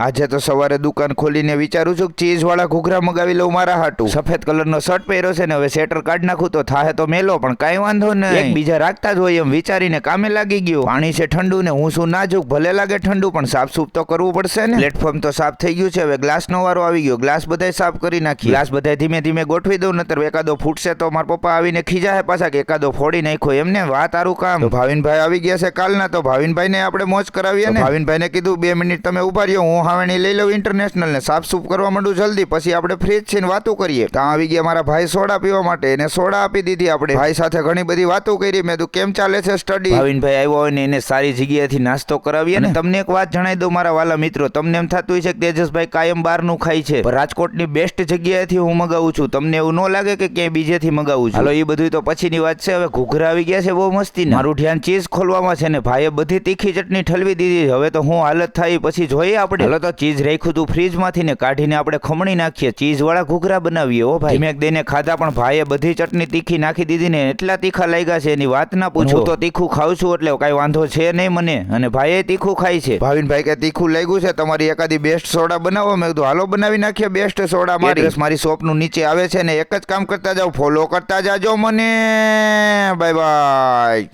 આજે તો સવારે દુકાન ખોલીને વિચારું છું ચીઝ વાળા ઘૂઘરા મગાવી લઉં મારા હાટુ. સફેદ કલરનો શર્ટ પહેર્યો છે ને હવે સેટર કાઢ નાખું તો થાહે તો મેલો, પણ કાંઈ વાંધો નહીં, એક બીજા રાખતા જ હોય એમ વિચારીને કામે લાગી ગયો. પાણી છે ઠંડુ ને હું શું નાજુક, ભલે લાગે ઠંડુ પણ સાફ સૂફ તો કરવું પડશે ને. પ્લેટફોર્મ તો સાફ થઈ ગયું છે, હવે ગ્લાસનો વારો આવી ગયો. ગ્લાસ બધાય સાફ કરી નાખી. ગ્લાસ બધાય ધીમે ધીમે ગોઠવી દઉં, નતર એકાદો ફૂટશે તો મારા પપ્પા આવીને ખીજાહે પાછા કે એકાદો ફોડી નાખ્યો. એમને વાત તારું કામ. તો ભાવિનભાઈ આવી ગયા છે કાલના, તો ભાવિનભાઈને આપણે મોજ કરાવીએ ને. ભાવિનભાઈને કીધું 2 મિનિટ તમે ઉભા રહ્યો, હું હાવેણી લઈ લઉં ઇન્ટરનેશનલ ને સાફ સૂફ કરવા માંડું જલ્દી, પછી આપણે ફ્રીજ છે ને વાતો કરીએ. ત્યાં આવી ગયા મારા ભાઈ સોડા પીવા માટે, એને સોડા આપી દીધી. આપણે ભાઈ સાથે ઘણી બધી વાતો કરી. મેં તું કેમ ચાલે છે સ્ટડી. ભાવિનભાઈ આવ્યો હોય ને એને સારી જગ્યાએથી નાસ્તો કરાવીએ ને. તમને એક વાત જણાવી દઉં મારા વાલા મિત્રો, તમને એમ થતું હોય છે કે તેજસભાઈ કાયમ બહારનું ખાય છે, પણ રાજકોટની બેસ્ટ જગ્યાએથી હું મગાવું છું. તમને એવું ન લાગે કે ક્યાંય બીજેથી મગાવું છું. હાલો એ બધું તો પછીની વાત છે. હવે ઘૂઘરા આવી ગયા છે બહુ મસ્તી. મારું ધ્યાન ચીઝ ખોલવામાં છે ને ભાઈએ બધી તીખી ચટણી ઠલવી દીધી. હવે તો હું હાલત થાય પછી જોઈએ આપણે. હાલો તો ચીઝ રાખ્યું તું ફ્રીજમાંથી ને કાઢીને આપણે ખમણી નાખીએ, ચીઝ વાળા ઘૂઘરા બનાવીએ. ઓ ભાઈ ધીમેક દઈને ખાધા, પણ ભાઈએ બધી ચટણી તીખી નાખી દીધી ને એટલા તીખા લાગ્યા છે એની વાત ના પૂછો. હું તો તીખું ખાઉં છું એટલે કઈ વાંધો છે નહીં મને, અને ભાઈએ તીખું ખાય છે. ભાવિનભાઈ કે તીખું લાગ્યું છે, તમારી એકાદી બેસ્ટ સોડા બનાવો. મેં કીધું હાલો બનાવી નાખીએ બેસ્ટ સોડા. મારી શોપનું નીચે આવે છે ને, એક જ કામ કરતા જાઓ, ફોલો કરતા જાજો મને. Bye bye.